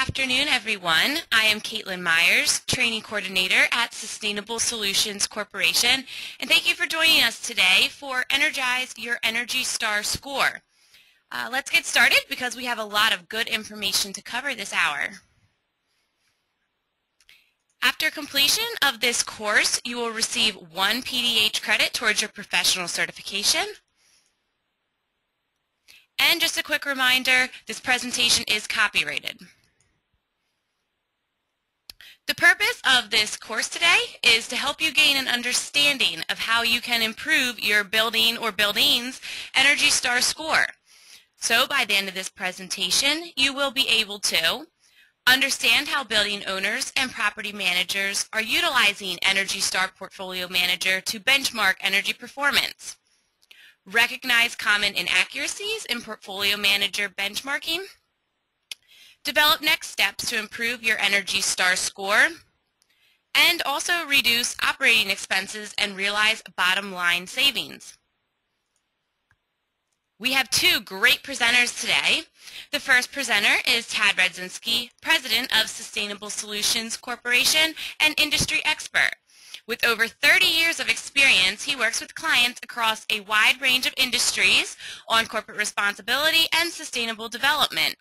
afternoon, everyone. I am Caitlin Myers, Training Coordinator at Sustainable Solutions Corporation, and thank you for joining us today for Energize Your Energy Star Score. Let's get started because we have a lot of good information to cover this hour. After completion of this course, you will receive 1 PDH credit towards your professional certification. And just a quick reminder, this presentation is copyrighted. The purpose of this course today is to help you gain an understanding of how you can improve your building or buildings' Energy Star score. So by the end of this presentation, you will be able to understand how building owners and property managers are utilizing Energy Star Portfolio Manager to benchmark energy performance, recognize common inaccuracies in Portfolio Manager benchmarking, develop next steps to improve your Energy Star score, and also reduce operating expenses and realize bottom line savings. We have 2 great presenters today. The first presenter is Tad Radzinski, President of Sustainable Solutions Corporation and industry expert. With over 30 years of experience, he works with clients across a wide range of industries on corporate responsibility and sustainable development.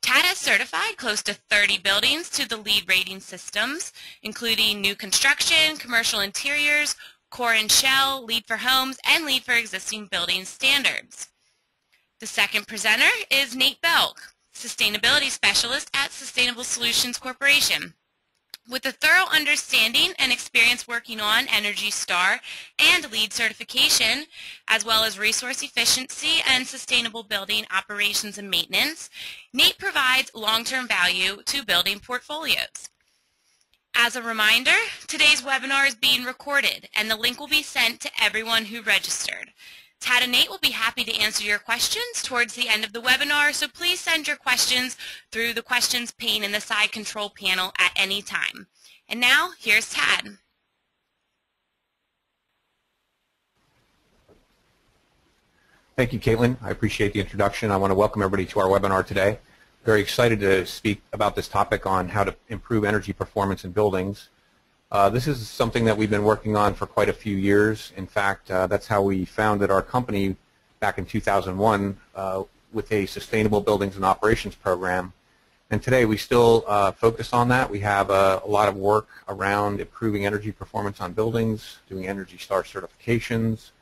Tad has certified close to 30 buildings to the LEED rating systems, including new construction, commercial interiors, core and shell, LEED for homes, and LEED for existing building standards. The second presenter is Nate Belke, Sustainability Specialist at Sustainable Solutions Corporation. With a thorough understanding and experience working on Energy Star and LEED certification, as well as resource efficiency and sustainable building operations and maintenance, Nate provides long-term value to building portfolios. As a reminder, today's webinar is being recorded, and the link will be sent to everyone who registered. Tad and Nate will be happy to answer your questions towards the end of the webinar, so please send your questions through the questions pane in the side control panel at any time. And now, here's Tad. Thank you, Caitlin. I appreciate the introduction. I want to welcome everybody to our webinar today. Very excited to speak about this topic on how to improve energy performance in buildings. This is something that we've been working on for quite a few years. In fact, that's how we founded our company back in 2001 with a Sustainable Buildings and Operations program. And today we still focus on that. We have a lot of work around improving energy performance on buildings, doing Energy Star certifications,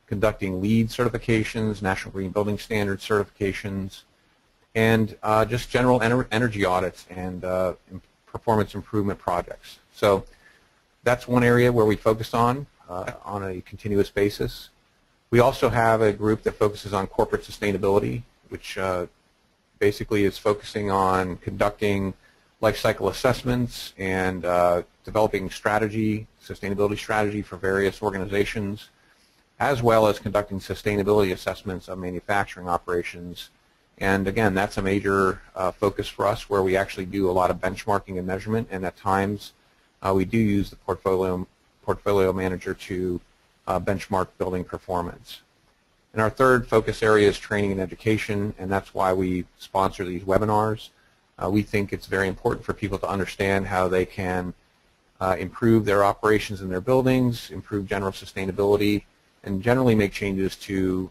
conducting LEED certifications, National Green Building Standards certifications, and just general energy audits and performance improvement projects. So that's one area where we focus on a continuous basis. We also have a group that focuses on corporate sustainability, which basically is focusing on conducting life cycle assessments and developing sustainability strategy for various organizations, as well as conducting sustainability assessments of manufacturing operations. And again, that's a major focus for us, where we actually do a lot of benchmarking and measurement, and at times we do use the portfolio manager to benchmark building performance. And our third focus area is training and education, and that's why we sponsor these webinars. We think it's very important for people to understand how they can improve their operations in their buildings, improve general sustainability, and generally make changes to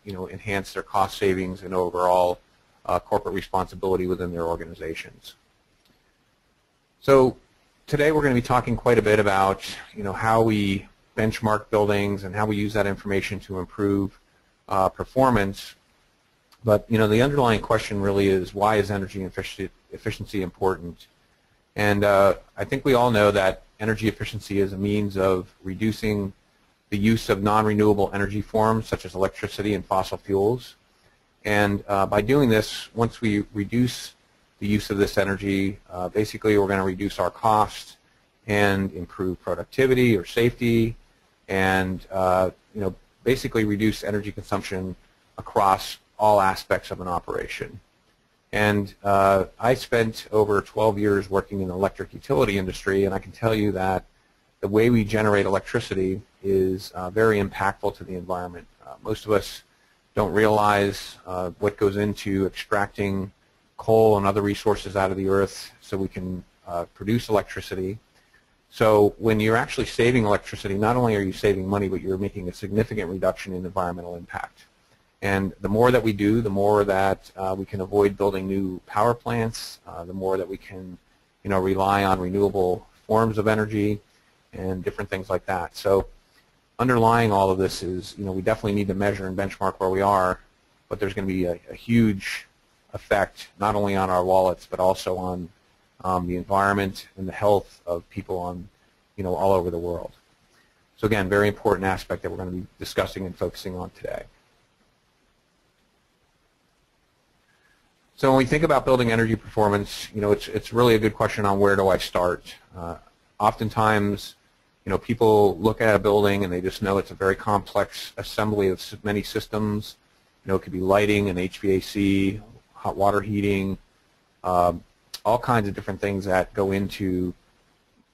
enhance their cost savings and overall corporate responsibility within their organizations. So today we're going to be talking quite a bit about how we benchmark buildings and how we use that information to improve performance. But the underlying question really is, why is energy efficiency important? And I think we all know that energy efficiency is a means of reducing the use of non-renewable energy forms such as electricity and fossil fuels. And by doing this, once we reduce the use of this energy, basically we're going to reduce our costs and improve productivity or safety, and basically reduce energy consumption across all aspects of an operation. And I spent over 12 years working in the electric utility industry, and I can tell you that the way we generate electricity is very impactful to the environment. Most of us don't realize what goes into extracting coal and other resources out of the earth so we can produce electricity. So when you're actually saving electricity, not only are you saving money, but you're making a significant reduction in environmental impact. And the more that we do, the more that we can avoid building new power plants, the more that we can, rely on renewable forms of energy and different things like that. So underlying all of this is, we definitely need to measure and benchmark where we are, but there's going to be a huge effect not only on our wallets but also on the environment and the health of people on, all over the world. So again, very important aspect that we're going to be discussing and focusing on today. So when we think about building energy performance, it's really a good question on where do I start. Oftentimes, people look at a building and they just know it's a very complex assembly of many systems. It could be lighting and HVAC, hot water heating, all kinds of different things that go into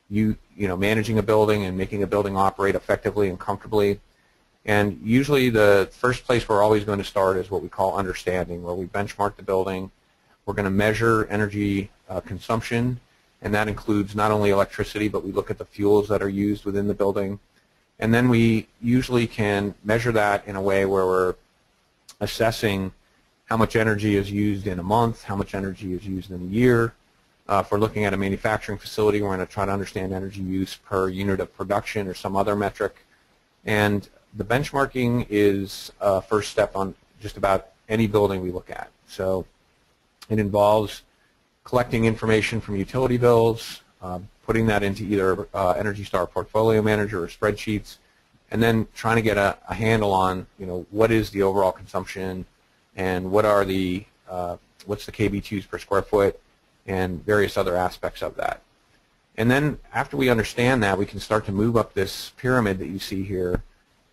managing a building and making a building operate effectively and comfortably. And usually the first place we're always going to start is what we call understanding, where we benchmark the building. We're going to measure energy consumption, and that includes not only electricity, but we look at the fuels that are used within the building. And then we usually can measure that in a way where we're assessing how much energy is used in a month, how much energy is used in a year. If we're looking at a manufacturing facility, we're going to try to understand energy use per unit of production or some other metric. And the benchmarking is a first step on just about any building we look at. So it involves collecting information from utility bills, putting that into either Energy Star Portfolio Manager or spreadsheets, and then trying to get a handle on, what is the overall consumption and what are the what's the kB2s per square foot and various other aspects of that. And then after we understand that, we can start to move up this pyramid that you see here.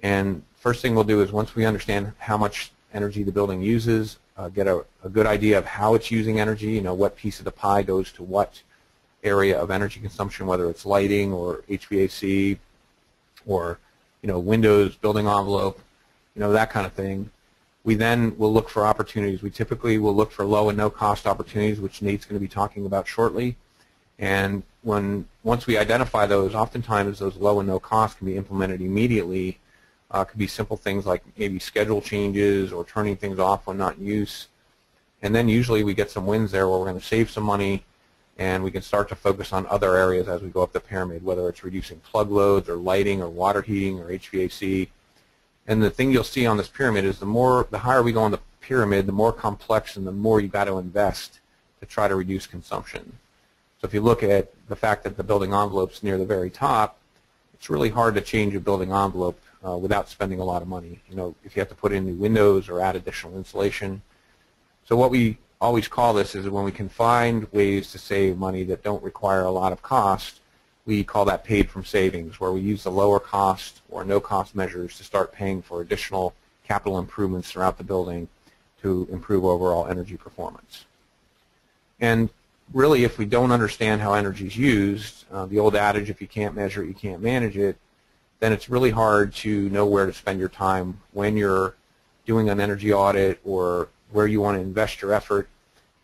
And first thing we'll do is, once we understand how much energy the building uses, get a good idea of how it's using energy, what piece of the pie goes to what area of energy consumption, whether it's lighting or HVAC or windows, building envelope, that kind of thing. We then will look for opportunities. We typically will look for low and no cost opportunities, which Nate's going to be talking about shortly. And once we identify those, oftentimes those low and no costs can be implemented immediately. Could be simple things like maybe schedule changes or turning things off when not in use. And then usually we get some wins there where we're going to save some money, and we can start to focus on other areas as we go up the pyramid, whether it's reducing plug loads or lighting or water heating or HVAC. And the thing you'll see on this pyramid is the higher we go on the pyramid, the more complex and the more you've got to invest to try to reduce consumption. So if you look at the fact that the building envelope's near the very top, it's really hard to change a building envelope without spending a lot of money. If you have to put in new windows or add additional insulation. So what we always call this is when we can find ways to save money that don't require a lot of cost, we call that paid from savings, where we use the lower cost or no cost measures to start paying for additional capital improvements throughout the building to improve overall energy performance. And really, if we don't understand how energy is used, the old adage, if you can't measure it, you can't manage it, then it's really hard to know where to spend your time when you're doing an energy audit or where you want to invest your effort.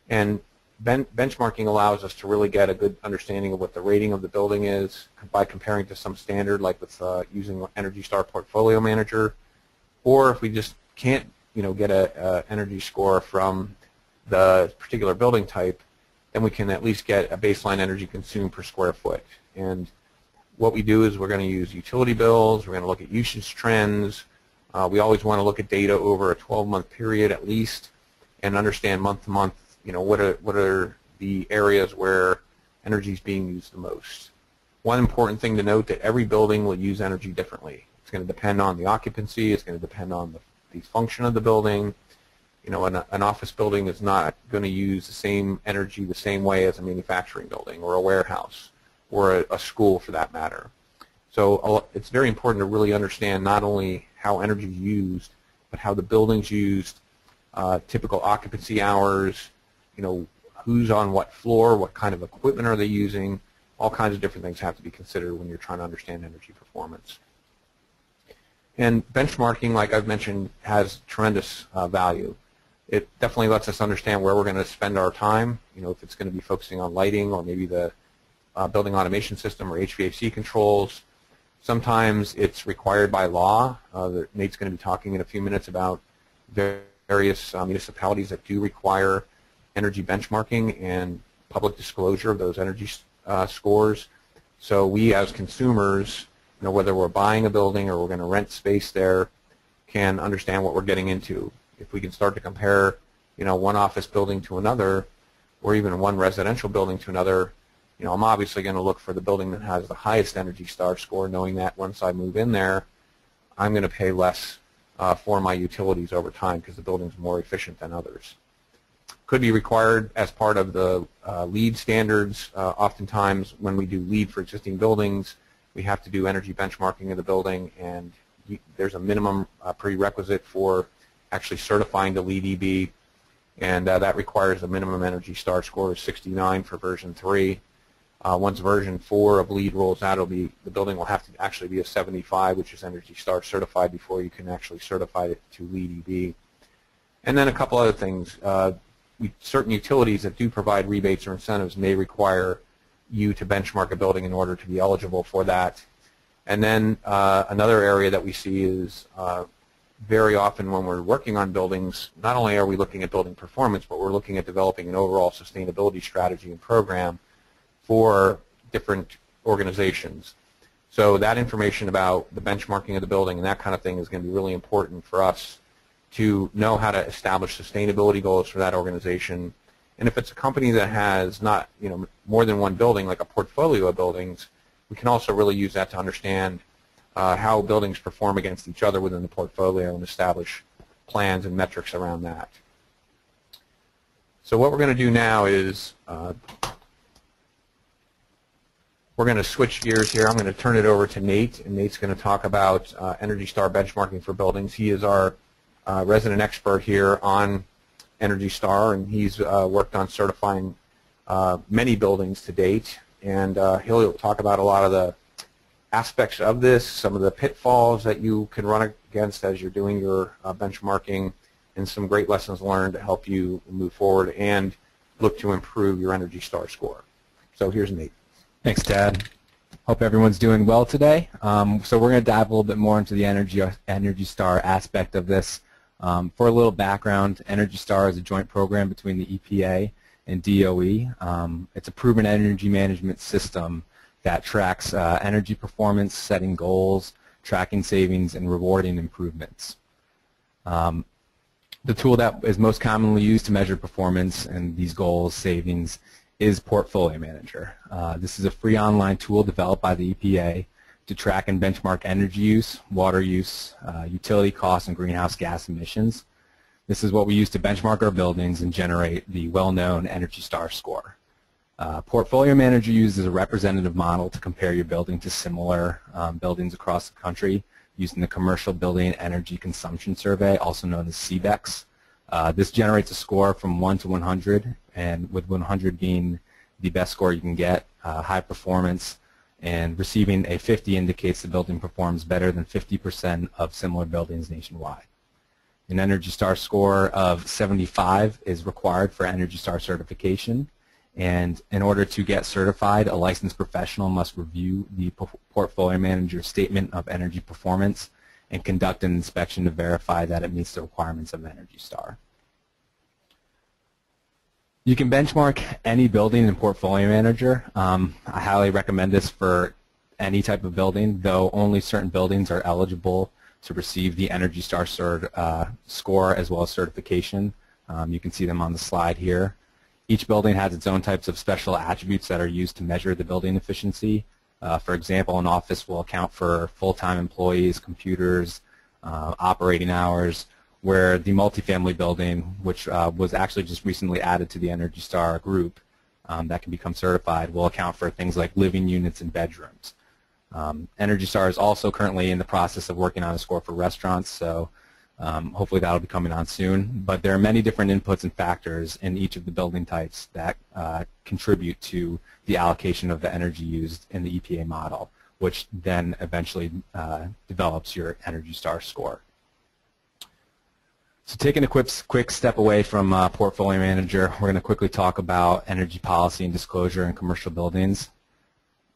And benchmarking allows us to really get a good understanding of what the rating of the building is by comparing to some standard, like with using Energy Star Portfolio Manager, or if we just can't, get a energy score from the particular building type, then we can at least get a baseline energy consumed per square foot. And what we do is we're going to use utility bills. We're going to look at usage trends. We always want to look at data over a 12-month period at least, and understand month to month, what are the areas where energy is being used the most. One important thing to note that every building will use energy differently. It's going to depend on the occupancy. It's going to depend on the function of the building. An office building is not going to use the same energy the same way as a manufacturing building or a warehouse or a school for that matter. So it's very important to really understand not only how energy is used, but how the building's used, typical occupancy hours, who's on what floor, what kind of equipment are they using. All kinds of different things have to be considered when you're trying to understand energy performance. And benchmarking, like I've mentioned, has tremendous value. It definitely lets us understand where we're going to spend our time, if it's going to be focusing on lighting or maybe the building automation system or HVAC controls. Sometimes it's required by law. Nate's going to be talking in a few minutes about various municipalities that do require energy benchmarking and public disclosure of those energy scores. So we as consumers, whether we're buying a building or we're going to rent space there, can understand what we're getting into. If we can start to compare, one office building to another, or even one residential building to another, I'm obviously going to look for the building that has the highest Energy Star score, knowing that once I move in there, I'm going to pay less for my utilities over time because the building's more efficient than others. Could be required as part of the LEED standards. Oftentimes when we do LEED for existing buildings, we have to do energy benchmarking of the building, and there's a minimum prerequisite for actually certifying to LEED EB, and that requires a minimum Energy Star score of 69 for version 3. Once version 4 of LEED rolls out, the building will have to actually be a 75, which is Energy Star certified, before you can actually certify it to LEED EB. And then a couple other things. Certain utilities that do provide rebates or incentives may require you to benchmark a building in order to be eligible for that. And then another area that we see is very often when we're working on buildings, not only are we looking at building performance, but we're looking at developing an overall sustainability strategy and program for different organizations. So that information about the benchmarking of the building and that kind of thing is going to be really important for us to know how to establish sustainability goals for that organization. And if it's a company that has not, more than one building, like a portfolio of buildings, we can also really use that to understand how buildings perform against each other within the portfolio and establish plans and metrics around that. So what we're going to do now is we're going to switch gears here. I'm going to turn it over to Nate, and Nate's going to talk about Energy Star benchmarking for buildings. He is our resident expert here on Energy Star, and he's worked on certifying many buildings to date, and he'll talk about a lot of the aspects of this, some of the pitfalls that you can run against as you're doing your benchmarking, and some great lessons learned to help you move forward and look to improve your Energy Star score. So here's Nate. Thanks, Tad. Hope everyone's doing well today. So we're going to dive a little bit more into the Energy Star aspect of this. For a little background, Energy Star is a joint program between the EPA and DOE. It's a proven energy management system that tracks energy performance, setting goals, tracking savings, and rewarding improvements. The tool that is most commonly used to measure performance and these goals, savings, is Portfolio Manager. This is a free online tool developed by the EPA to track and benchmark energy use, water use, utility costs, and greenhouse gas emissions. This is what we use to benchmark our buildings and generate the well-known Energy Star score. Portfolio Manager uses a representative model to compare your building to similar buildings across the country using the Commercial Building Energy Consumption Survey, also known as CBEX. This generates a score from 1 to 100, and with 100 being the best score you can get, high performance, and receiving a 50 indicates the building performs better than 50% of similar buildings nationwide. An Energy Star score of 75 is required for Energy Star certification, and in order to get certified, a licensed professional must review the Portfolio Manager's statement of energy performance and conduct an inspection to verify that it meets the requirements of Energy Star. You can benchmark any building in Portfolio Manager. I highly recommend this for any type of building, though only certain buildings are eligible to receive the Energy Star score as well as certification. You can see them on the slide here. Each building has its own types of special attributes that are used to measure the building efficiency. For example, an office will account for full-time employees, computers, operating hours, where the multifamily building, which was actually just recently added to the Energy Star group that can become certified, will account for things like living units and bedrooms. Energy Star is also currently in the process of working on a score for restaurants, so hopefully that will be coming on soon. But there are many different inputs and factors in each of the building types that contribute to the allocation of the energy used in the EPA model, which then eventually develops your Energy Star score. So taking a quick step away from portfolio manager, we're going to quickly talk about energy policy and disclosure in commercial buildings.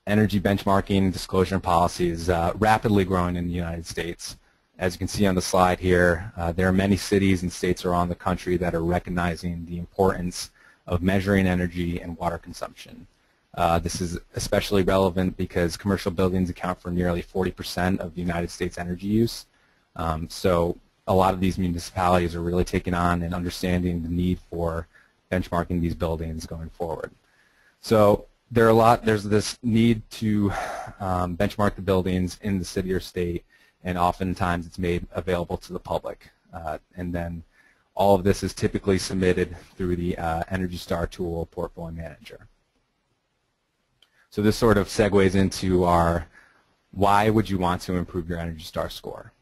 Energy benchmarking, disclosure, and policy is rapidly growing in the United States. As you can see on the slide here, there are many cities and states around the country that are recognizing the importance of measuring energy and water consumption. This is especially relevant because commercial buildings account for nearly 40% of the United States energy use. So a lot of these municipalities are really taking on and understanding the need for benchmarking these buildings going forward. So there's this need to benchmark the buildings in the city or state, and oftentimes it's made available to the public. And then all of this is typically submitted through the Energy Star tool portfolio manager. So this sort of segues into our why would you want to improve your Energy Star score.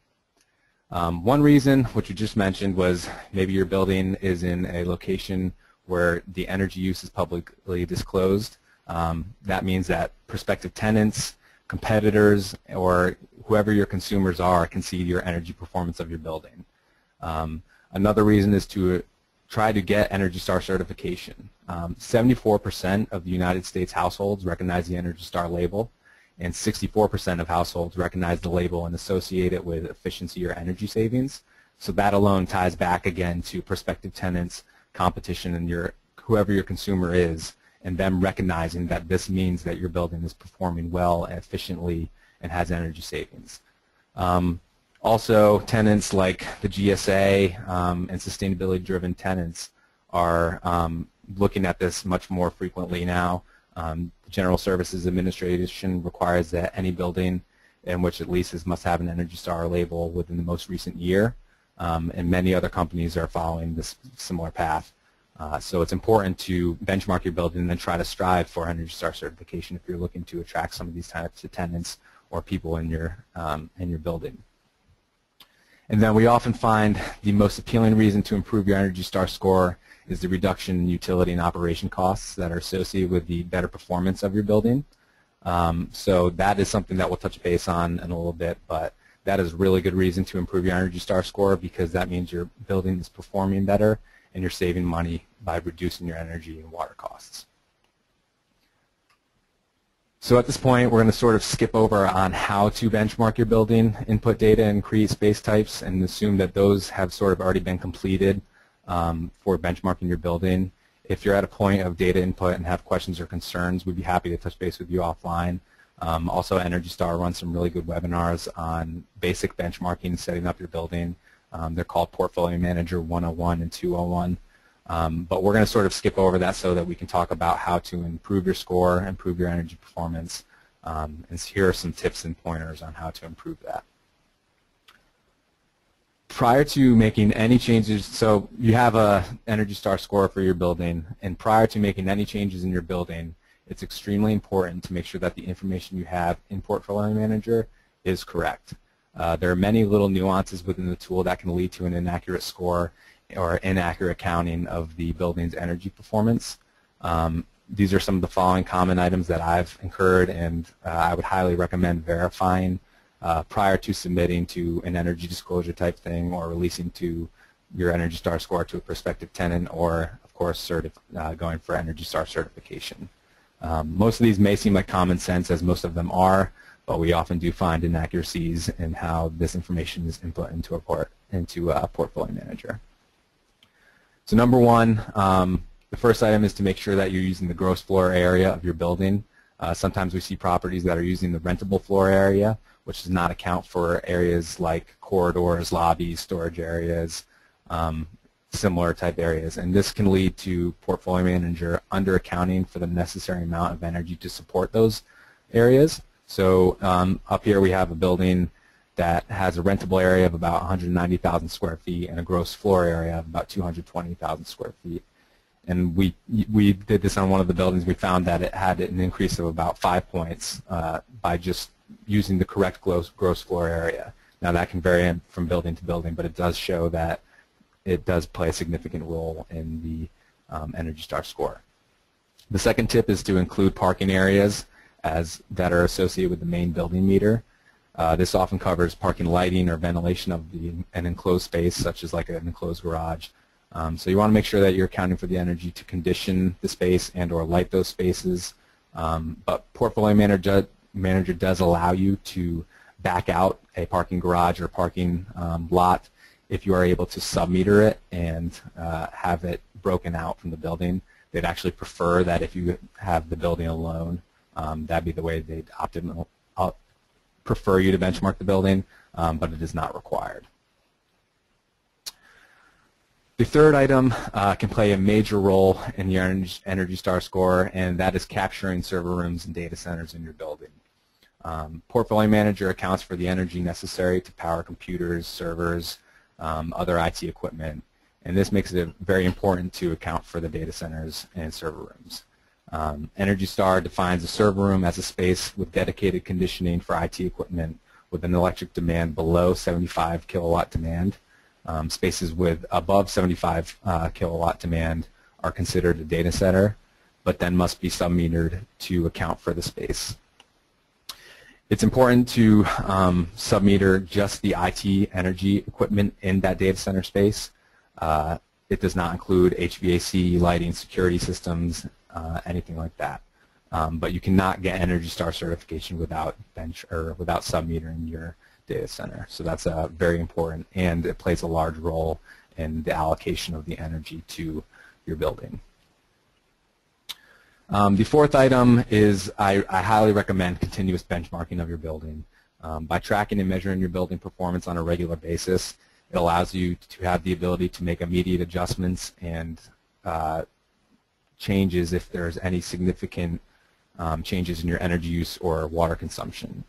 One reason, which we just mentioned, was maybe your building is in a location where the energy use is publicly disclosed. That means that prospective tenants, competitors, or whoever your consumers are can see your energy performance of your building. Another reason is to try to get Energy Star certification. 74% of the United States households recognize the Energy Star label, and 64% of households recognize the label and associate it with efficiency or energy savings. So that alone ties back again to prospective tenants, competition, and whoever your consumer is, and them recognizing that this means that your building is performing well and efficiently and has energy savings. Also, tenants like the GSA and sustainability-driven tenants are looking at this much more frequently now. The General Services Administration requires that any building in which it leases must have an Energy Star label within the most recent year, and many other companies are following this similar path. So it's important to benchmark your building and then try to strive for Energy Star certification if you're looking to attract some of these types of tenants or people in your building. And then we often find the most appealing reason to improve your Energy Star score is the reduction in utility and operation costs that are associated with the better performance of your building. So that is something that we'll touch base on in a little bit, but that is a really good reason to improve your Energy Star score because that means your building is performing better and you're saving money by reducing your energy and water costs. So at this point, we're going to sort of skip over on how to benchmark your building, input data, and create space types, and assume that those have sort of already been completed for benchmarking your building. If you're at a point of data input and have questions or concerns, we'd be happy to touch base with you offline. Also, Energy Star runs some really good webinars on basic benchmarking and setting up your building. They're called Portfolio Manager 101 and 201. But we're going to sort of skip over that so that we can talk about how to improve your score, improve your energy performance, and here are some tips and pointers on how to improve that. Prior to making any changes, so you have a Energy Star score for your building, and prior to making any changes in your building, it's extremely important to make sure that the information you have in Portfolio Manager is correct. There are many little nuances within the tool that can lead to an inaccurate score or inaccurate counting of the building's energy performance. These are some of the following common items that I've incurred, and I would highly recommend verifying prior to submitting to an energy disclosure type thing or releasing to your Energy Star score to a prospective tenant, or of course going for Energy Star certification. Most of these may seem like common sense, as most of them are, but we often do find inaccuracies in how this information is input into a Portfolio Manager. So number one, the first item is to make sure that you're using the gross floor area of your building. Sometimes we see properties that are using the rentable floor area, which does not account for areas like corridors, lobbies, storage areas, similar type areas. And this can lead to Portfolio Manager under accounting for the necessary amount of energy to support those areas. So up here we have a building that has a rentable area of about 190,000 square feet and a gross floor area of about 220,000 square feet. And we did this on one of the buildings. We found that it had an increase of about 5 points by just using the correct gross floor area. Now that can vary from building to building, but it does show that it does play a significant role in the Energy Star score. The second tip is to include parking areas that are associated with the main building meter. This often covers parking lighting or ventilation of an enclosed space, such as like an enclosed garage. So you want to make sure that you're accounting for the energy to condition the space and or light those spaces. But Portfolio Manager does allow you to back out a parking garage or parking lot if you are able to sub-meter it and have it broken out from the building. They'd actually prefer that if you have the building alone, that'd be the way they'd prefer you to benchmark the building, but it is not required. The third item can play a major role in your Energy Star score, and that is capturing server rooms and data centers in your building. Portfolio Manager accounts for the energy necessary to power computers, servers, other IT equipment, and this makes it very important to account for the data centers and server rooms. Energy Star defines a server room as a space with dedicated conditioning for IT equipment with an electric demand below 75 kilowatt demand. Spaces with above 75 kilowatt demand are considered a data center, but then must be sub-metered to account for the space. It's important to sub-meter just the IT energy equipment in that data center space. It does not include HVAC, lighting, security systems, anything like that. But you cannot get Energy Star certification without sub-metering your data center. So that's very important, and it plays a large role in the allocation of the energy to your building. The fourth item is I highly recommend continuous benchmarking of your building. By tracking and measuring your building performance on a regular basis, it allows you to have the ability to make immediate adjustments and changes if there's any significant changes in your energy use or water consumption.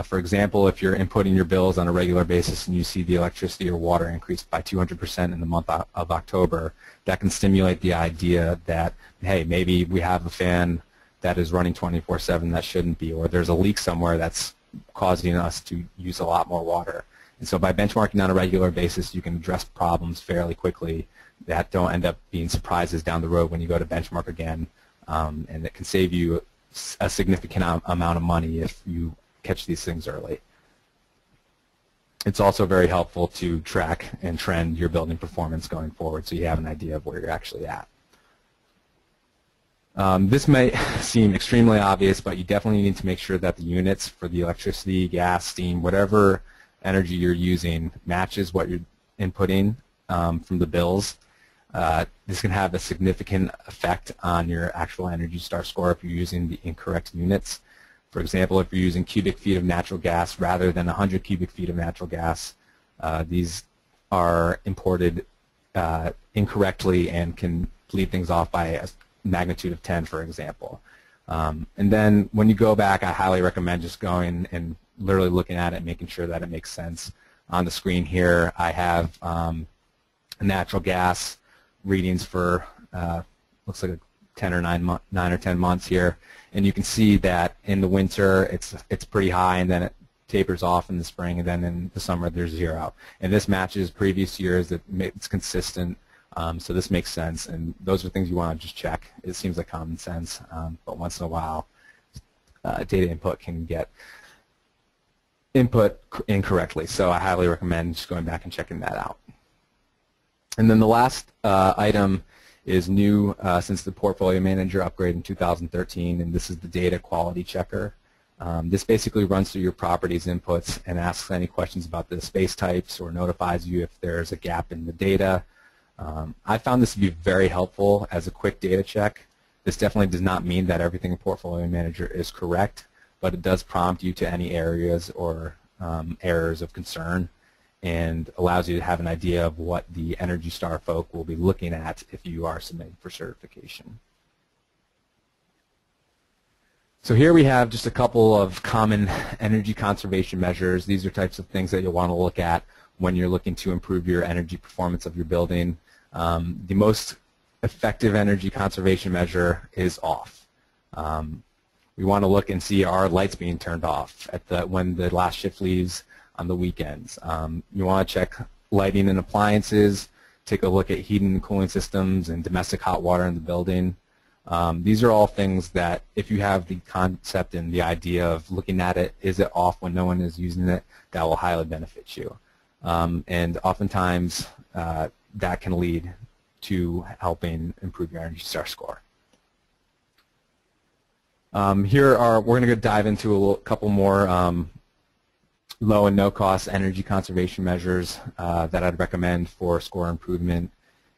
For example, if you're inputting your bills on a regular basis and you see the electricity or water increased by 200% in the month of October, that can stimulate the idea that, hey, maybe we have a fan that is running 24/7 that shouldn't be, or there's a leak somewhere that's causing us to use a lot more water. And so by benchmarking on a regular basis, you can address problems fairly quickly that don't end up being surprises down the road when you go to benchmark again, and it can save you a significant amount of money if you catch these things early. It's also very helpful to track and trend your building performance going forward so you have an idea of where you're actually at. This may seem extremely obvious, but you definitely need to make sure that the units for the electricity, gas, steam, whatever energy you're using matches what you're inputting from the bills. This can have a significant effect on your actual Energy Star score if you're using the incorrect units. For example, if you're using cubic feet of natural gas rather than 100 cubic feet of natural gas, these are imported incorrectly and can lead things off by a magnitude of 10, for example. And then when you go back, I highly recommend just going and literally looking at it and making sure that it makes sense. On the screen here, I have natural gas readings for looks like 9 or 10 months here, and you can see that in the winter it's pretty high, and then it tapers off in the spring, and then in the summer there's 0. And this matches previous years. It's consistent, so this makes sense, and those are things you want to just check. It seems like common sense, but once in a while data input can get input incorrectly, so I highly recommend just going back and checking that out. And then the last item is new since the Portfolio Manager upgrade in 2013, and this is the Data Quality Checker. This basically runs through your property's inputs and asks any questions about the space types or notifies you if there's a gap in the data. I found this to be very helpful as a quick data check. This definitely does not mean that everything in Portfolio Manager is correct, but it does prompt you to any areas or errors of concern, and allows you to have an idea of what the Energy Star folk will be looking at if you are submitting for certification. So here we have just a couple of common energy conservation measures. These are types of things that you'll want to look at when you're looking to improve your energy performance of your building. The most effective energy conservation measure is off. We want to look and see, are lights being turned off when the last shift leaves on the weekends. You want to check lighting and appliances, take a look at heating and cooling systems and domestic hot water in the building. These are all things that if you have the concept and the idea of looking at it, is it off when no one is using it, that will highly benefit you. And oftentimes that can lead to helping improve your Energy Star score. We're going to dive into a couple more low and no cost energy conservation measures that I'd recommend for score improvement,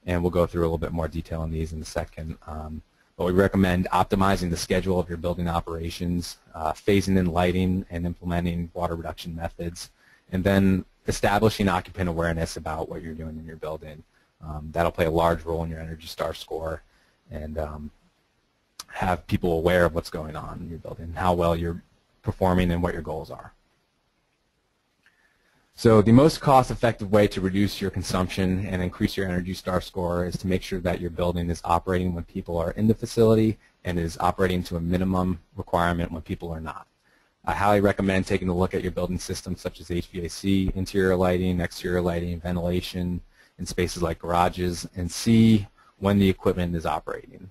and we'll go through a little bit more detail on these in a second. But we recommend optimizing the schedule of your building operations, phasing in lighting and implementing water reduction methods, and then establishing occupant awareness about what you're doing in your building. That'll play a large role in your Energy Star score, and have people aware of what's going on in your building, how well you're performing, and what your goals are. So the most cost-effective way to reduce your consumption and increase your Energy Star score is to make sure that your building is operating when people are in the facility and is operating to a minimum requirement when people are not. I highly recommend taking a look at your building systems such as HVAC, interior lighting, exterior lighting, ventilation, in spaces like garages, and see when the equipment is operating.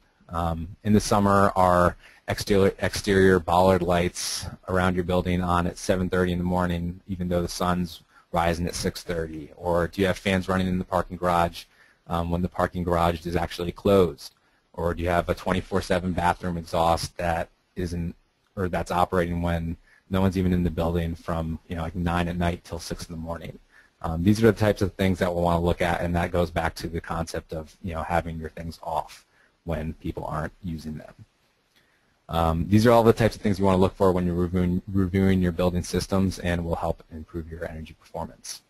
In the summer, are exterior bollard lights around your building on at 7:30 in the morning, even though the sun's rising at 6:30? Or do you have fans running in the parking garage when the parking garage is actually closed? Or do you have a 24/7 bathroom exhaust that that's operating when no one's even in the building from like 9 at night till 6 in the morning? These are the types of things that we'll want to look at, and that goes back to the concept of having your things off when people aren't using them. These are all the types of things you want to look for when you're reviewing your building systems, and will help improve your energy performance.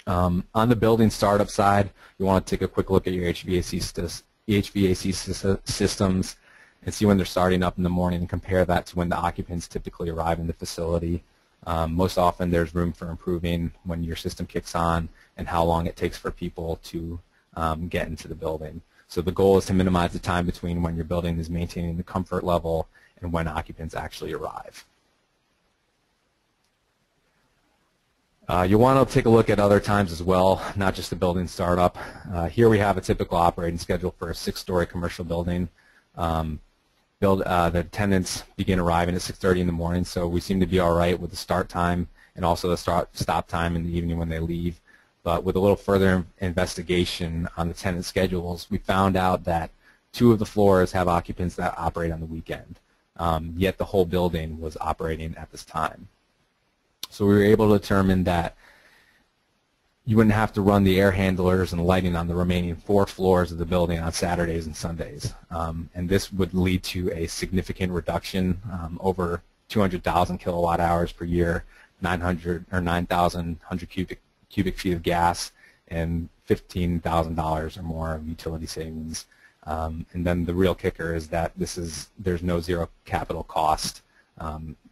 On the building startup side, you want to take a quick look at your HVAC systems and see when they're starting up in the morning, and compare that to when the occupants typically arrive in the facility. Most often there's room for improving when your system kicks on and how long it takes for people to get into the building. So the goal is to minimize the time between when your building is maintaining the comfort level and when occupants actually arrive. You'll want to take a look at other times as well, not just the building startup. Here we have a typical operating schedule for a 6-story commercial building. The tenants begin arriving at 6:30 in the morning, so we seem to be all right with the start time and also the stop time in the evening when they leave. But with a little further investigation on the tenant schedules, we found out that 2 of the floors have occupants that operate on the weekend, yet the whole building was operating at this time. So we were able to determine that you wouldn't have to run the air handlers and lighting on the remaining 4 floors of the building on Saturdays and Sundays. And this would lead to a significant reduction, over 200,000 kilowatt hours per year, 9,100 cubic feet of gas, and $15,000 or more of utility savings. And then the real kicker is that there's no zero capital cost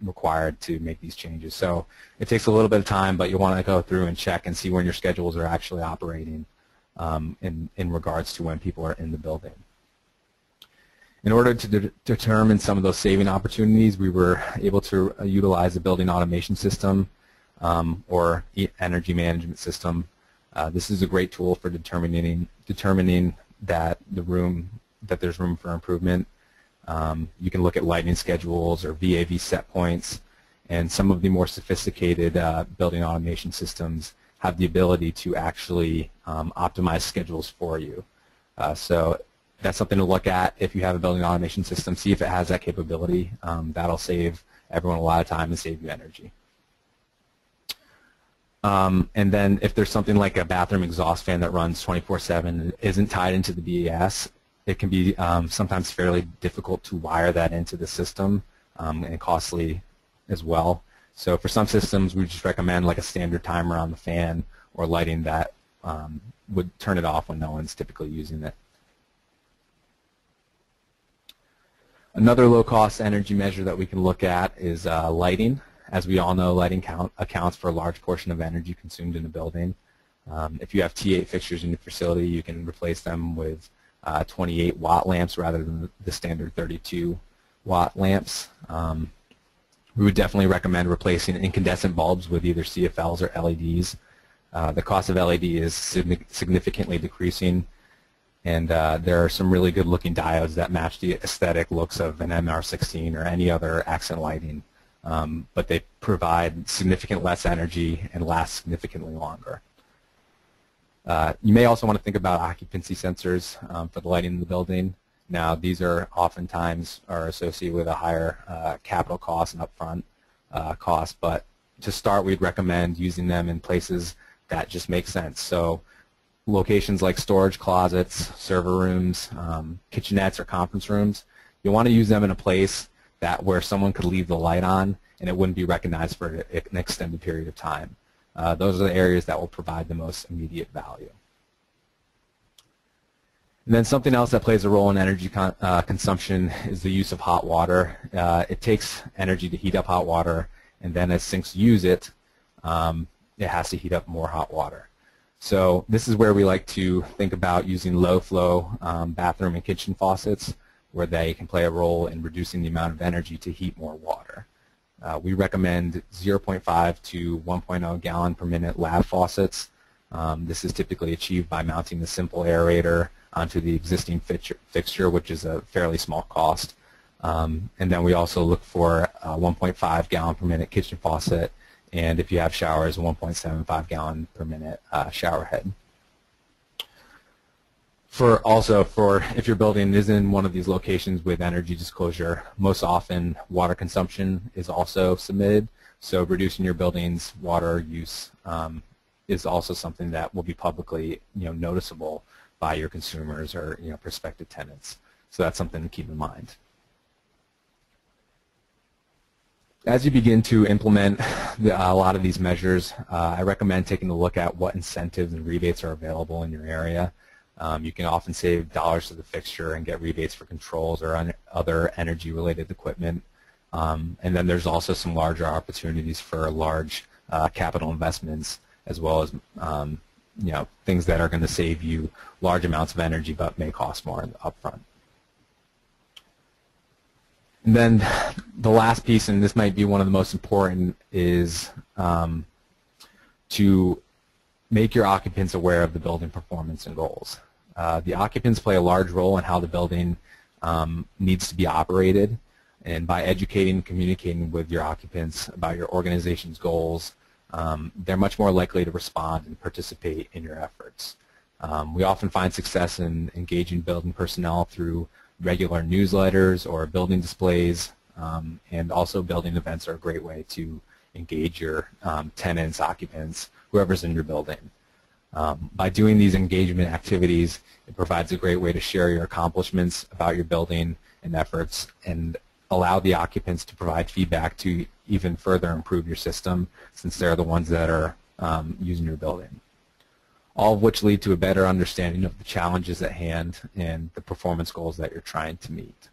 required to make these changes. So it takes a little bit of time, but you want to go through and check and see when your schedules are actually operating in regards to when people are in the building. In order to determine some of those saving opportunities, we were able to utilize the building automation system or energy management system. This is a great tool for determining that there's room for improvement. You can look at lighting schedules or VAV set points, and some of the more sophisticated building automation systems have the ability to actually optimize schedules for you. So that's something to look at if you have a building automation system. See if it has that capability. That'll save everyone a lot of time and save you energy. And then if there's something like a bathroom exhaust fan that runs 24/7 and isn't tied into the BAS, it can be sometimes fairly difficult to wire that into the system and costly as well. So for some systems, we just recommend like a standard timer on the fan or lighting that would turn it off when no one's typically using it. Another low-cost energy measure that we can look at is lighting. As we all know, lighting accounts for a large portion of energy consumed in a building. If you have T8 fixtures in your facility, you can replace them with 28-watt lamps rather than the standard 32-watt lamps. We would definitely recommend replacing incandescent bulbs with either CFLs or LEDs. The cost of LED is significantly decreasing, And there are some really good looking diodes that match the aesthetic looks of an MR16 or any other accent lighting, but they provide significant less energy and last significantly longer. You may also want to think about occupancy sensors for the lighting in the building. Now, these are oftentimes associated with a higher capital cost and upfront cost, but to start, we'd recommend using them in places that just make sense. So locations like storage closets, server rooms, kitchenettes, or conference rooms, you'll want to use them in a place where someone could leave the light on and it wouldn't be recognized for an extended period of time. Those are the areas that will provide the most immediate value. And then something else that plays a role in energy consumption is the use of hot water. It takes energy to heat up hot water, and then as sinks use it, it has to heat up more hot water. So this is where we like to think about using low-flow bathroom and kitchen faucets, where they can play a role in reducing the amount of energy to heat more water. We recommend 0.5 to 1.0 gallon per minute lab faucets. This is typically achieved by mounting the simple aerator onto the existing fixture, which is a fairly small cost. And then we also look for a 1.5 gallon per minute kitchen faucet, and if you have showers, a 1.75 gallon per minute shower head. If your building is in one of these locations with energy disclosure, most often water consumption is also submitted. So reducing your building's water use is also something that will be publicly, noticeable by your consumers or prospective tenants. So that's something to keep in mind. As you begin to implement a lot of these measures, I recommend taking a look at what incentives and rebates are available in your area. You can often save dollars to the fixture and get rebates for controls or other energy-related equipment. And then there's also some larger opportunities for large capital investments, as well as things that are going to save you large amounts of energy but may cost more upfront. And then the last piece, and this might be one of the most important, is to make your occupants aware of the building performance and goals. The occupants play a large role in how the building needs to be operated, and by educating and communicating with your occupants about your organization's goals, they're much more likely to respond and participate in your efforts. We often find success in engaging building personnel through regular newsletters or building displays, and also building events are a great way to engage your tenants, occupants, whoever's in your building. By doing these engagement activities, it provides a great way to share your accomplishments about your building and efforts, and allow the occupants to provide feedback to even further improve your system, since they're the ones that are using your building. All of which lead to a better understanding of the challenges at hand and the performance goals that you're trying to meet.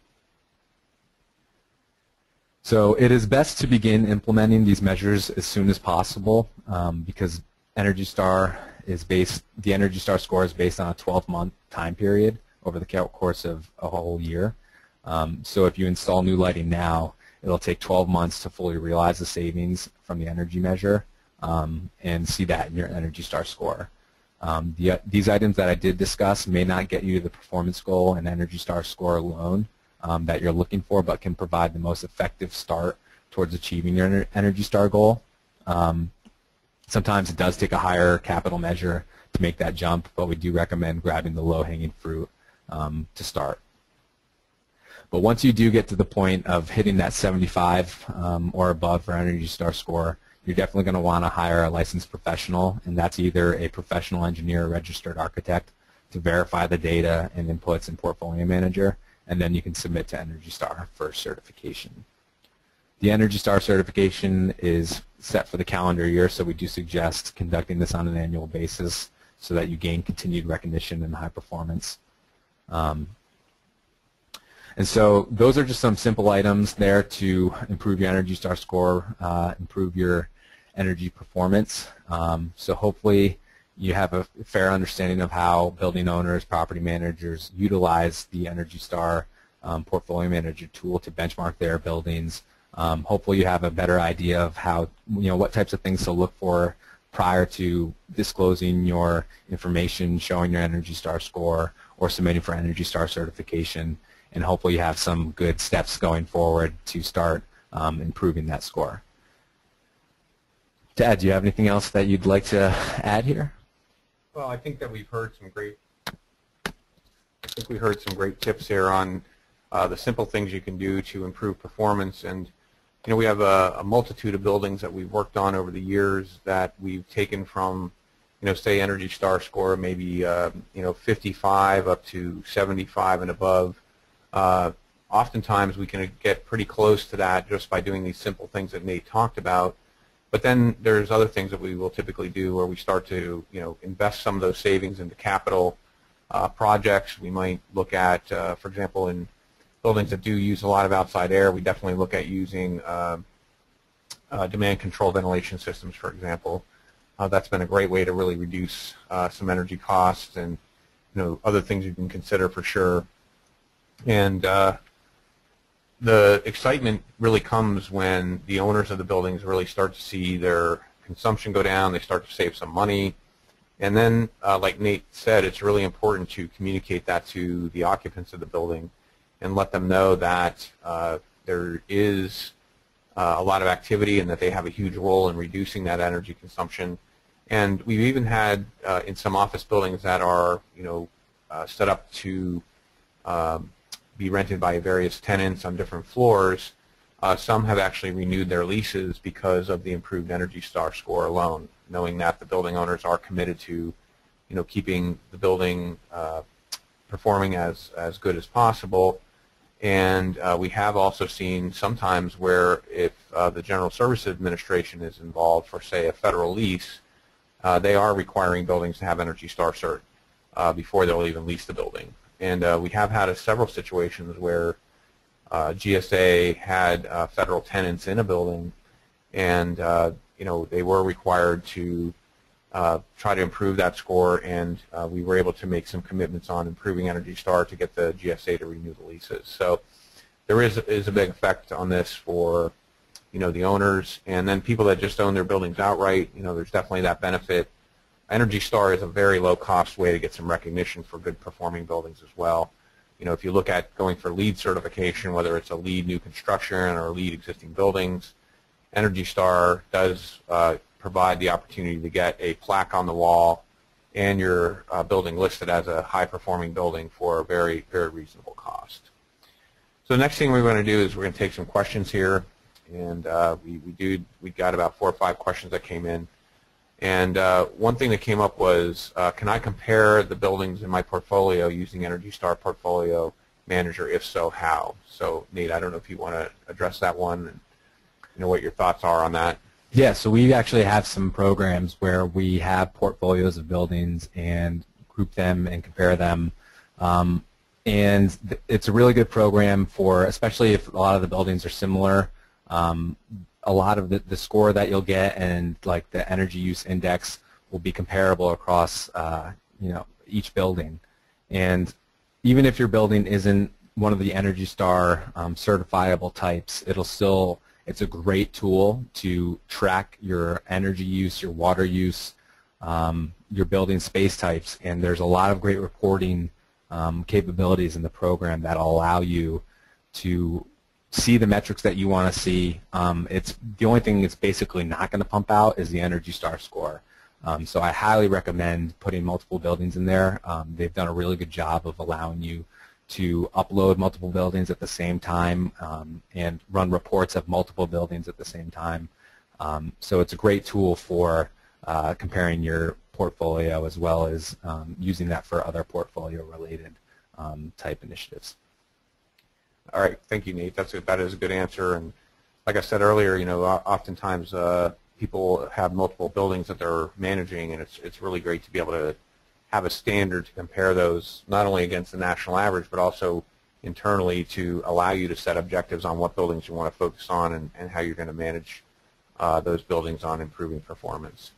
So it is best to begin implementing these measures as soon as possible, because the Energy Star score is based on a 12-month time period over the course of a whole year. So if you install new lighting now, it'll take 12 months to fully realize the savings from the energy measure and see that in your Energy Star score. These items that I did discuss may not get you the performance goal and Energy Star score alone that you're looking for, but can provide the most effective start towards achieving your Energy Star goal. Sometimes it does take a higher capital measure to make that jump, but we do recommend grabbing the low-hanging fruit to start. But once you do get to the point of hitting that 75 or above for Energy Star score, you're definitely going to want to hire a licensed professional, and that's either a professional engineer or registered architect to verify the data and inputs in Portfolio Manager, and then you can submit to Energy Star for certification. The Energy Star certification is set for the calendar year, so we do suggest conducting this on an annual basis so that you gain continued recognition and high performance. And so those are just some simple items there to improve your Energy Star score, improve your energy performance. So hopefully you have a fair understanding of how building owners, property managers utilize the Energy Star Portfolio Manager tool to benchmark their buildings. Hopefully you have a better idea of how, what types of things to look for prior to disclosing your information, showing your Energy Star score, or submitting for Energy Star certification, and hopefully you have some good steps going forward to start improving that score. Ted, do you have anything else that you'd like to add here? Well, I think that we've heard some great tips here on the simple things you can do to improve performance. And we have a multitude of buildings that we've worked on over the years that we've taken from, say Energy Star score maybe 55 up to 75 and above. Oftentimes we can get pretty close to that just by doing these simple things that Nate talked about. But then there's other things that we will typically do where we start to invest some of those savings into capital projects. We might look at, for example, in buildings that do use a lot of outside air, we definitely look at using demand control ventilation systems, for example. That's been a great way to really reduce some energy costs, and other things you can consider for sure. And the excitement really comes when the owners of the buildings really start to see their consumption go down, they start to save some money, and then, like Nate said, it's really important to communicate that to the occupants of the building and let them know that there is a lot of activity and that they have a huge role in reducing that energy consumption. And we've even had in some office buildings that are set up to be rented by various tenants on different floors. Some have actually renewed their leases because of the improved Energy Star score alone, knowing that the building owners are committed to keeping the building performing as good as possible. And we have also seen sometimes where if the General Services Administration is involved for, say, a federal lease, they are requiring buildings to have Energy Star cert before they'll even lease the building. And we have had several situations where GSA had federal tenants in a building, and they were required to try to improve that score, and we were able to make some commitments on improving Energy Star to get the GSA to renew the leases. So there is a big effect on this for the owners, and then people that just own their buildings outright. There's definitely that benefit. Energy Star is a very low-cost way to get some recognition for good performing buildings as well. If you look at going for LEED certification, whether it's a LEED new construction or LEED existing buildings, Energy Star does provide the opportunity to get a plaque on the wall and your building listed as a high-performing building for a very, very reasonable cost. So the next thing we're going to do is we're going to take some questions here, and we got about 4 or 5 questions that came in. And one thing that came up was, can I compare the buildings in my portfolio using Energy Star Portfolio Manager? If so, how? So Nate, I don't know if you want to address that one and what your thoughts are on that. Yeah, so we actually have some programs where we have portfolios of buildings and group them and compare them. And it's a really good program for, especially if a lot of the buildings are similar. A lot of the score that you'll get and like the energy use index will be comparable across each building. And even if your building isn't one of the Energy Star certifiable types, it's a great tool to track your energy use, your water use, your building space types, and there's a lot of great reporting capabilities in the program that allow you to see the metrics that you want to see. It's the only thing it's basically not going to pump out is the Energy Star score. So I highly recommend putting multiple buildings in there. They've done a really good job of allowing you to upload multiple buildings at the same time and run reports of multiple buildings at the same time. So it's a great tool for comparing your portfolio as well as using that for other portfolio-related type initiatives. All right, thank you, Nate. That is a good answer. And like I said earlier, oftentimes people have multiple buildings that they're managing, and it's really great to be able to have a standard to compare those not only against the national average, but also internally to allow you to set objectives on what buildings you want to focus on and how you're going to manage those buildings on improving performance.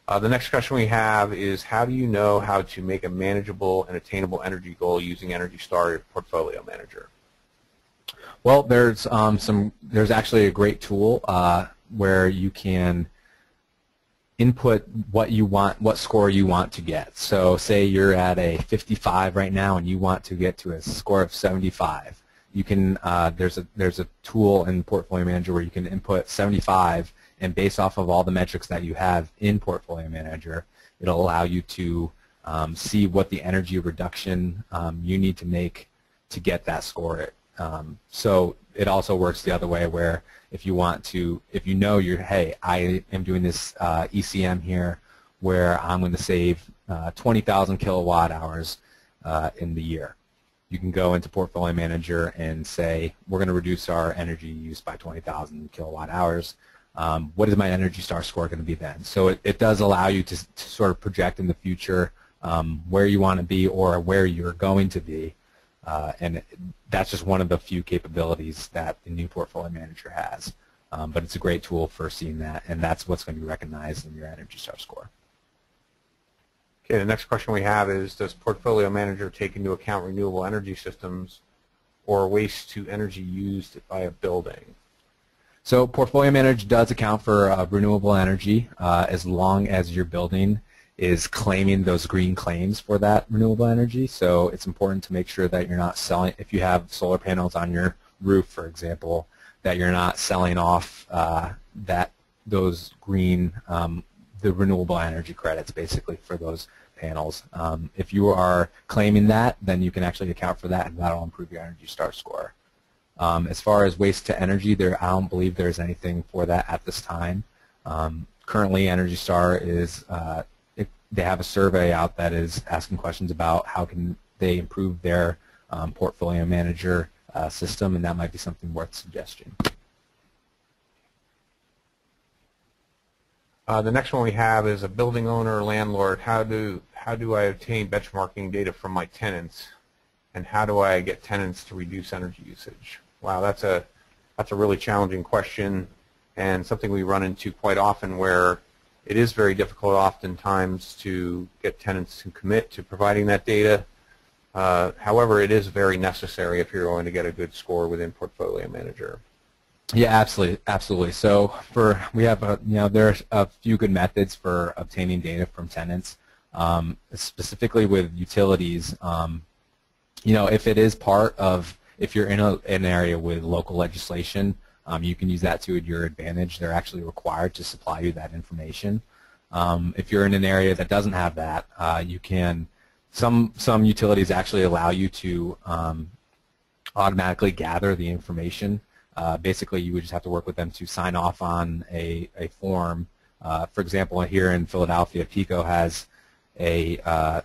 The next question we have is, how do you know how to make a manageable and attainable energy goal using Energy Star Portfolio Manager? Well, there's actually a great tool where you can input what you want, what score you want to get. So say you're at a 55 right now and you want to get to a score of 75. You can there's a tool in Portfolio Manager where you can input 75, and based off of all the metrics that you have in Portfolio Manager, it'll allow you to see what the energy reduction you need to make to get that score. So it also works the other way, where if you want to, if you know hey, I am doing this ECM here where I'm going to save 20,000 kilowatt hours in the year. You can go into Portfolio Manager and say, we're going to reduce our energy use by 20,000 kilowatt hours. What is my Energy Star score going to be then? So it does allow you to sort of project in the future where you want to be or where you're going to be. And that's just one of the few capabilities that the new Portfolio Manager has. But it's a great tool for seeing that, and that's what's going to be recognized in your Energy Star score. Okay, the next question we have is, does Portfolio Manager take into account renewable energy systems or waste to energy used by a building? So Portfolio Manager does account for renewable energy as long as your building is claiming those green claims for that renewable energy. So it's important to make sure that you're not selling, if you have solar panels on your roof, for example, that you're not selling off those green, the renewable energy credits basically for those panels. If you are claiming that, then you can actually account for that, and that'll improve your Energy Star score. As far as waste to energy, I don't believe there's anything for that at this time. Currently, Energy Star is they have a survey out that is asking questions about how can they improve their Portfolio Manager system, and that might be something worth suggesting. The next one we have is a building owner or landlord. How do I obtain benchmarking data from my tenants, and how do I get tenants to reduce energy usage? Wow, that's a really challenging question, and something we run into quite often, where it is very difficult oftentimes to get tenants to commit to providing that data. However, it is very necessary if you're going to get a good score within Portfolio Manager. Yeah, absolutely. So we have there are a few good methods for obtaining data from tenants, specifically with utilities. If it is if you're in an area with local legislation, you can use that to your advantage. They're actually required to supply you that information. If you're in an area that doesn't have that, you can. Some utilities actually allow you to automatically gather the information. Basically, you would just have to work with them to sign off on a form. For example, here in Philadelphia, PECO has a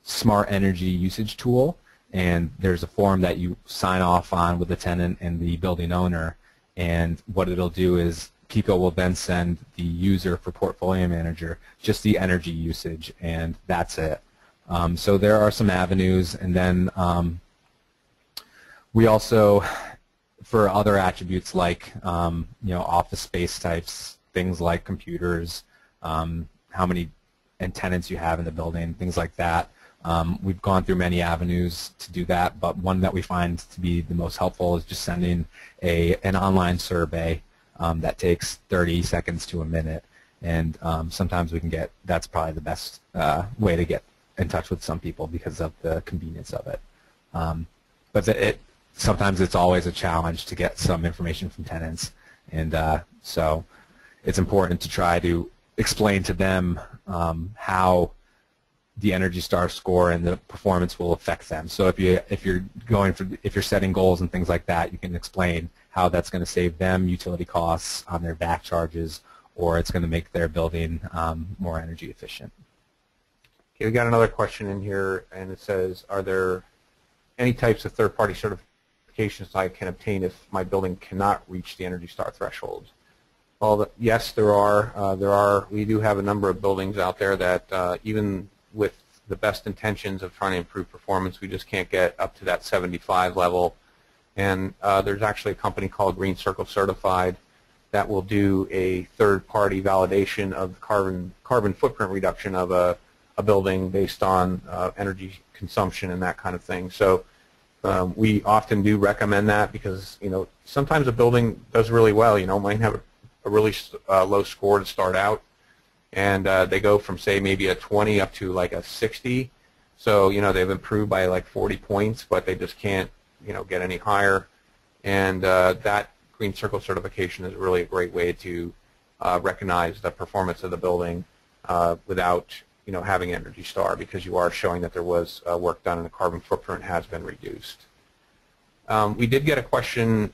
smart energy usage tool, and there's a form that you sign off on with the tenant and the building owner, and what it'll do is PECO will then send the user for Portfolio Manager just the energy usage, and that's it. So there are some avenues, and then we also, for other attributes like office space types, things like computers, how many tenants you have in the building, things like that. We've gone through many avenues to do that, but one that we find to be the most helpful is just sending an online survey that takes 30 seconds to a minute, and sometimes we can that's probably the best way to get in touch with some people because of the convenience of it. But sometimes it's always a challenge to get some information from tenants, and so it's important to try to explain to them how the Energy Star score and the performance will affect them. So if you're setting goals and things like that, you can explain how that's going to save them utility costs on their back charges, or it's going to make their building more energy efficient. Okay, we got another question in here, and it says, are there any types of third-party certifications I can obtain if my building cannot reach the Energy Star threshold? Well, yes, there are. We do have a number of buildings out there that even with the best intentions of trying to improve performance, we just can't get up to that 75 level. And there's actually a company called Green Circle Certified that will do a third-party validation of the carbon footprint reduction of a building based on energy consumption and that kind of thing. So we often do recommend that because sometimes a building does really well. Might have a really low score to start out, and they go from, say, maybe a 20 up to like a 60. So, they've improved by like 40 points, but they just can't, get any higher. And that Green Circle certification is really a great way to recognize the performance of the building without, having Energy Star, because you are showing that there was work done and the carbon footprint has been reduced. We did get a question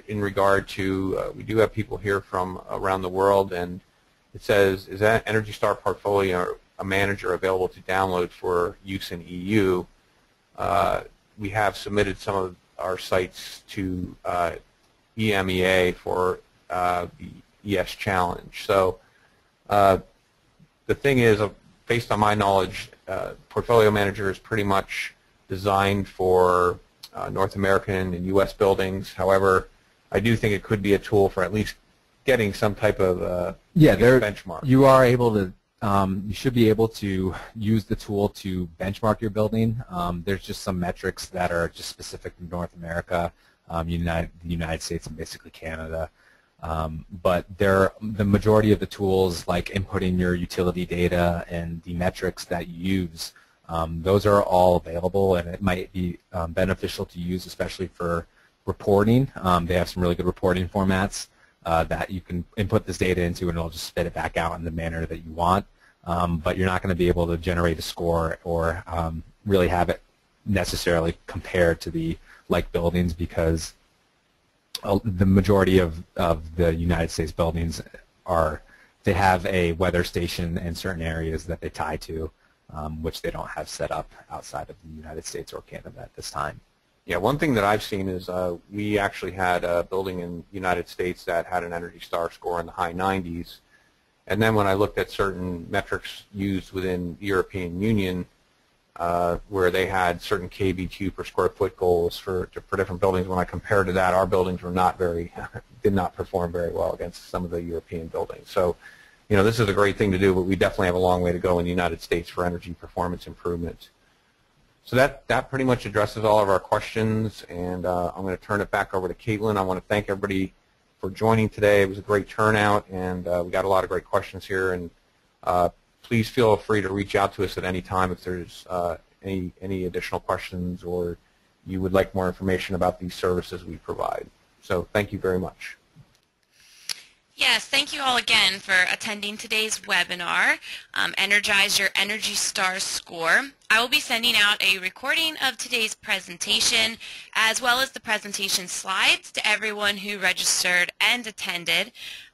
in regard to, we do have people here from around the world, and it says, is that Energy Star portfolio a manager available to download for use in EU? We have submitted some of our sites to EMEA for the ES Challenge. So the thing is, based on my knowledge, Portfolio Manager is pretty much designed for North American and U.S. buildings. However, I do think it could be a tool for at least getting some type of benchmark. You are able to, you should be able to use the tool to benchmark your building. There's just some metrics that are just specific to North America, the United States, and basically Canada. But the majority of the tools, like inputting your utility data and the metrics that you use, those are all available, and it might be beneficial to use, especially for reporting. They have some really good reporting formats that you can input this data into, and it'll just spit it back out in the manner that you want. But you're not going to be able to generate a score or really have it necessarily compared to the like buildings, because the majority of the United States buildings they have a weather station in certain areas that they tie to, which they don't have set up outside of the United States or Canada at this time. Yeah, one thing that I've seen is we actually had a building in the United States that had an Energy Star score in the high 90s, and then when I looked at certain metrics used within the European Union, where they had certain KBQ per square foot goals for different buildings, when I compared to that, our buildings were did not perform very well against some of the European buildings. So, this is a great thing to do, but we definitely have a long way to go in the United States for energy performance improvement. So that pretty much addresses all of our questions, and I'm going to turn it back over to Caitlin. I want to thank everybody for joining today. It was a great turnout, and we got a lot of great questions here. And please feel free to reach out to us at any time if there's any additional questions or you would like more information about these services we provide. So thank you very much. Yes, thank you all again for attending today's webinar, Energize Your Energy Star Score. I will be sending out a recording of today's presentation as well as the presentation slides to everyone who registered and attended.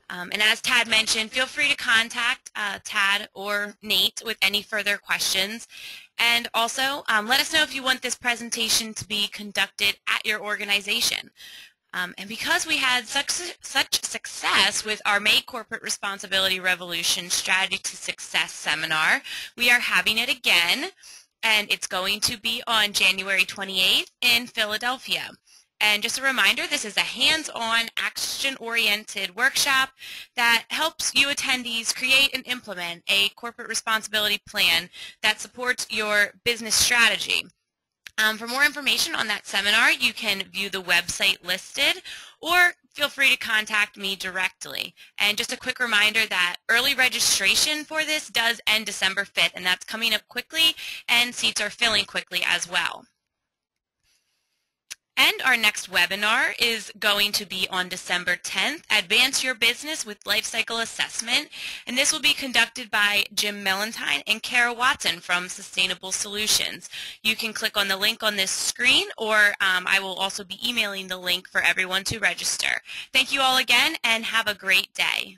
And as Tad mentioned, feel free to contact Tad or Nate with any further questions. And also, let us know if you want this presentation to be conducted at your organization. And because we had such success with our May Corporate Responsibility Revolution Strategy to Success seminar, we are having it again, and it's going to be on January 28th in Philadelphia. And just a reminder, this is a hands-on, action-oriented workshop that helps you attendees create and implement a corporate responsibility plan that supports your business strategy. For more information on that seminar, you can view the website listed or feel free to contact me directly. And just a quick reminder that early registration for this does end December 5th, and that's coming up quickly, and seats are filling quickly as well. And our next webinar is going to be on December 10th, Advance Your Business with Lifecycle Assessment. And this will be conducted by Jim Mellentine and Kara Watson from Sustainable Solutions. You can click on the link on this screen, or I will also be emailing the link for everyone to register. Thank you all again, and have a great day.